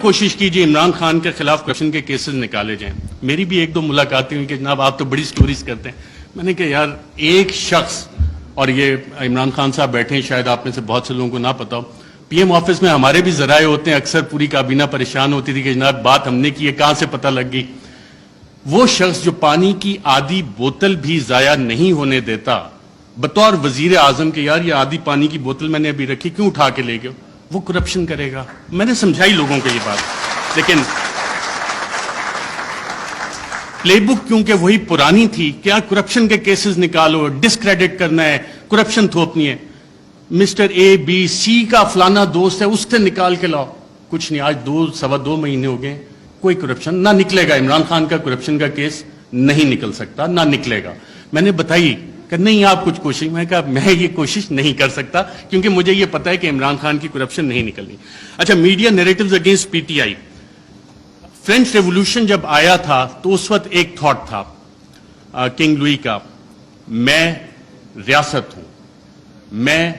کوشش کیجیے عمران خان کے خلاف کرپشن کے کیسز نکالے جائیں. میری بھی ایک دو ملاقاتیں ہوئی کہ جناب آپ تو بڑی سٹوریز کرتے ہیں. میں نے کہا یار ایک شخص, اور یہ عمران خان صاحب بیٹھے ہیں, شاید آپ میں سے بہت سے لوگوں کو نہ پتا ہو, پی ایم آفس میں ہمارے بھی ذرائع ہوتے ہیں, اکثر پوری کابینہ پریشان ہوتی تھی کہ جناب بات ہم نے کی ہے, کہاں سے پتہ لگ گئی. وہ شخص جو پانی کی آدھی بوتل بھی ضائع نہیں ہونے دیتا بطور وزیر اعظم کے, یار یہ آدھی پانی کی بوتل میں نے ابھی رکھی, کیوں اٹھا کے لے گئے, وہ کرپشن کرے گا. میں نے سمجھائی لوگوں کو یہ بات, لیکن پلے بک کیونکہ وہی پرانی تھی, کیا کرپشن کے کیسز نکالو, ڈسکریڈٹ کرنا ہے, کرپشن تھوپنی ہے. مسٹر اے بی سی کا فلانا دوست ہے, اس سے نکال کے لاؤ, کچھ نہیں. آج 2.25 مہینے ہو گئے, کوئی کرپشن نہ نکلے گا. عمران خان کا کرپشن کا کیس نہیں نکل سکتا, نہ نکلے گا. میں نے بتائی کہ نہیں آپ کچھ کوشش, میں کہا میں یہ کوشش نہیں کر سکتا کیونکہ مجھے یہ پتا ہے کہ عمران خان کی کرپشن نہیں نکلنی. اچھا, media narratives against P T I. French revolution جب آیا تھا تو اس وقت ایک تھاٹ تھا کنگ لوئی کا, میں ریاست ہوں, میں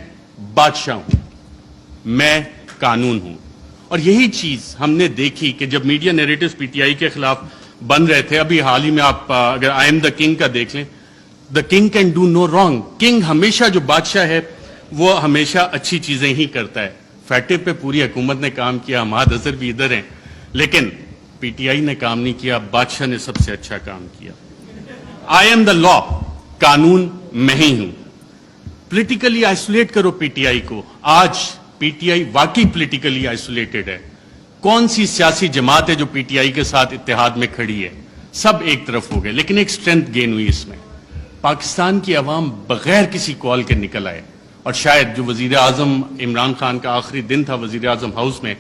بادشاہ ہوں, میں قانون ہوں. اور یہی چیز ہم نے دیکھی کہ جب میڈیا نیریٹوز پی ٹی آئی کے خلاف بن رہے تھے, ابھی حال ہی میں آپ اگر آئی ایم دا کنگ کا دیکھ لیں, the king can do no wrong. King ہمیشہ, جو بادشاہ ہے وہ ہمیشہ اچھی چیزیں ہی کرتا ہے. فیٹے پہ پوری حکومت نے کام کیا, ہماد اظہر بھی ادھر ہیں, لیکن پی ٹی آئی نے کام نہیں کیا, بادشاہ نے سب سے اچھا کام کیا. آئی ایم دا لا, قانون میں ہی ہوں. پولیٹیکلی آئسولیٹ کرو پی ٹی آئی کو. آج پی ٹی آئی واقعی پولیٹیکلی آئسولیٹڈ ہے. کون سی سیاسی جماعت ہے جو پی ٹی آئی کے ساتھ اتحاد میں کھڑی ہے؟ سب ایک طرف ہو گئے, لیکن ایک سٹرینتھ گین ہوئی اس میں. پاکستان کی عوام بغیر کسی کال کے نکل آئے, اور شاید جو وزیر اعظم عمران خان کا آخری دن تھا وزیر اعظم ہاؤس میں,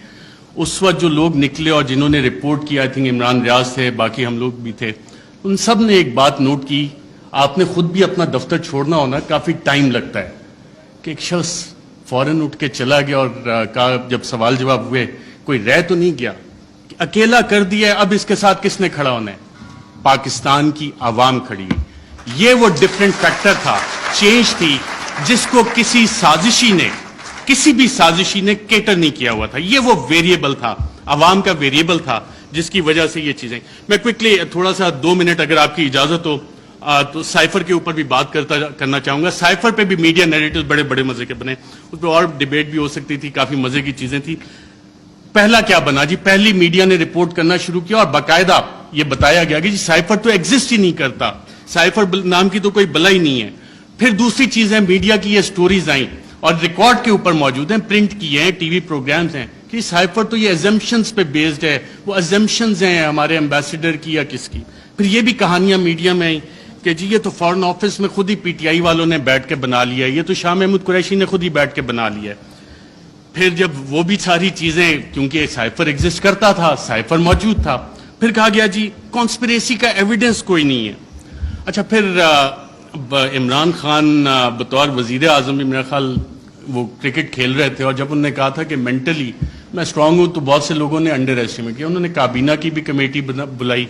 اس وقت جو لوگ نکلے اور جنہوں نے رپورٹ کیا, آئی تھنک عمران ریاض تھے, باقی ہم لوگ بھی تھے, ان سب نے ایک بات نوٹ کی. آپ نے خود بھی اپنا دفتر چھوڑنا ہونا, کافی ٹائم لگتا ہے, کہ ایک شخص فوراً اٹھ کے چلا گیا اور کہا, جب سوال جواب ہوئے, کوئی رہ تو نہیں گیا, کہ اکیلا کر دیا, اب اس کے ساتھ کس نے کھڑا ہونا ہے؟ پاکستان کی عوام کھڑی. یہ وہ ڈفرنٹ فیکٹر تھا, چینج تھی, جس کو کسی بھی سازشی نے کیٹر نہیں کیا ہوا تھا. یہ وہ ویریبل تھا, عوام کا ویریبل تھا, جس کی وجہ سے یہ چیزیں. میں کوئکلی تھوڑا سا 2 منٹ اگر آپ کی اجازت ہو تو سائفر کے اوپر بھی بات کرنا چاہوں گا. سائفر پہ بھی میڈیا نیریٹوز بڑے بڑے مزے کے بنے, اس پہ اور ڈیبیٹ بھی ہو سکتی تھی, کافی مزے کی چیزیں تھی. پہلا کیا بنا جی, پہلی میڈیا نے رپورٹ کرنا شروع کیا اور باقاعدہ یہ بتایا گیا کہ جی سائفر تو ایگزسٹ ہی نہیں کرتا, سائفر نام کی تو کوئی بلا ہی نہیں ہے. پھر دوسری چیز ہے, میڈیا کی یہ سٹوریز آئیں اور ریکارڈ کے اوپر موجود ہیں, پرنٹ کیے ہیں, ٹی وی پروگرامز ہیں, کہ سائفر تو یہ ایزمپشنز پہ بیسڈ ہے. وہ ایزمپشنز ہیں ہمارے ایمبیسڈر کی یا کس کی. پھر یہ بھی کہانیاں میڈیا میں آئیں کہ جی یہ تو فارن آفس میں خود ہی پی ٹی آئی والوں نے بیٹھ کے بنا لیا ہے, یہ تو شاہ محمود قریشی نے خود ہی بیٹھ کے بنا لیا ہے. پھر جب وہ بھی ساری چیزیں, کیونکہ سائفر ایگزسٹ کرتا تھا, سائفر موجود تھا, پھر کہا گیا جی کانسپریسی کا ایویڈنس کوئی نہیں ہے. اچھا, پھر عمران خان بطور وزیر اعظم بھی میرا خیال وہ کرکٹ کھیل رہے تھے, اور جب انہوں نے کہا تھا کہ مینٹلی میں اسٹرانگ ہوں, تو بہت سے لوگوں نے انڈر ایسٹیمیٹ کیا. انہوں نے کابینہ کی بھی کمیٹی بلائی,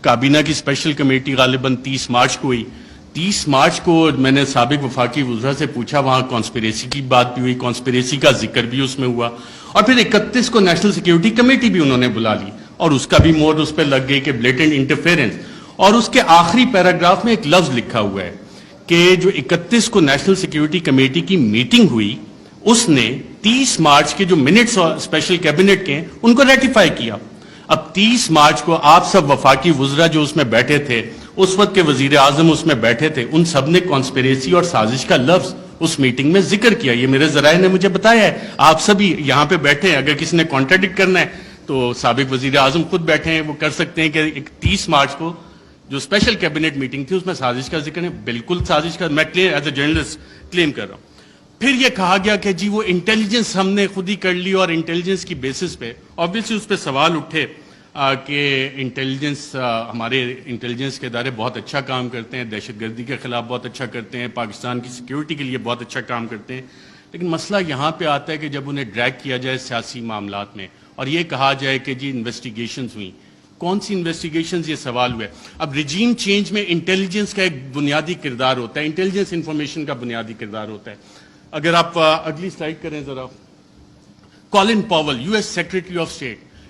کابینہ کی اسپیشل کمیٹی غالباً 30 مارچ کو ہوئی. 30 مارچ کو میں نے سابق وفاقی وزراء سے پوچھا, وہاں کانسپریسی کی بات بھی ہوئی, کانسپریسی کا ذکر بھی اس میں ہوا, اور پھر 31 کو نیشنل سیکیورٹی کمیٹی بھی انہوں نے بلا لی, اور اس کا بھی مور اس پہ لگ گئی کہ بلیٹنٹ انٹرفیرنس. اور اس کے آخری پیراگراف میں ایک لفظ لکھا ہوا ہے کہ جو 31 کو نیشنل سیکیورٹی کمیٹی کی میٹنگ ہوئی, اس نے 30 مارچ کے جو منٹس اسپیشل کیبنٹ کے ان کو ریٹیفائی کیا. اب 30 مارچ کو آپ سب وفاقی وزراء جو اس میں بیٹھے تھے, اس وقت کے وزیر اعظم اس میں بیٹھے تھے, ان سب نے کانسپریسی اور سازش کا لفظ اس میٹنگ میں ذکر کیا. یہ میرے ذرائع نے مجھے بتایا ہے, آپ سبھی یہاں پہ بیٹھے ہیں, اگر کسی نے کانٹراڈکٹ کرنا ہے تو سابق وزیر اعظم خود بیٹھے ہیں, وہ کر سکتے ہیں کہ 30 مارچ کو جو اسپیشل کیبنٹ میٹنگ تھی اس میں سازش کا ذکر ہے. بالکل سازش کا میں ایز اے جرنلسٹ کلیم کر رہا ہوں. پھر یہ کہا گیا کہ جی وہ انٹیلیجنس ہم نے خود ہی کر لی, اور انٹیلیجنس کی بیسس پہ آبویسلی اس پہ سوال اٹھے کہ انٹیلیجنس, ہمارے انٹیلیجنس کے ادارے بہت اچھا کام کرتے ہیں, دہشت گردی کے خلاف بہت اچھا کرتے ہیں, پاکستان کی سیکیورٹی کے لیے بہت اچھا کام کرتے ہیں. لیکن مسئلہ یہاں پہ آتا ہے کہ جب انہیں ڈریگ کیا جائے سیاسی معاملات میں اور یہ کہا جائے کہ جی انویسٹیگیشنز ہوئیں, کون سی انویسٹیگیشنز, یہ سوال ہوئے. اب ریجیم چینج میں انٹیلیجنس کا ایک بنیادی کردار ہوتا ہے, انٹیلیجنس انفارمیشن کا بنیادی کردار ہوتا ہے. اگر آپ اگلی سلائڈ کریں ذرا, Colin Powell, US secretary of state,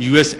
US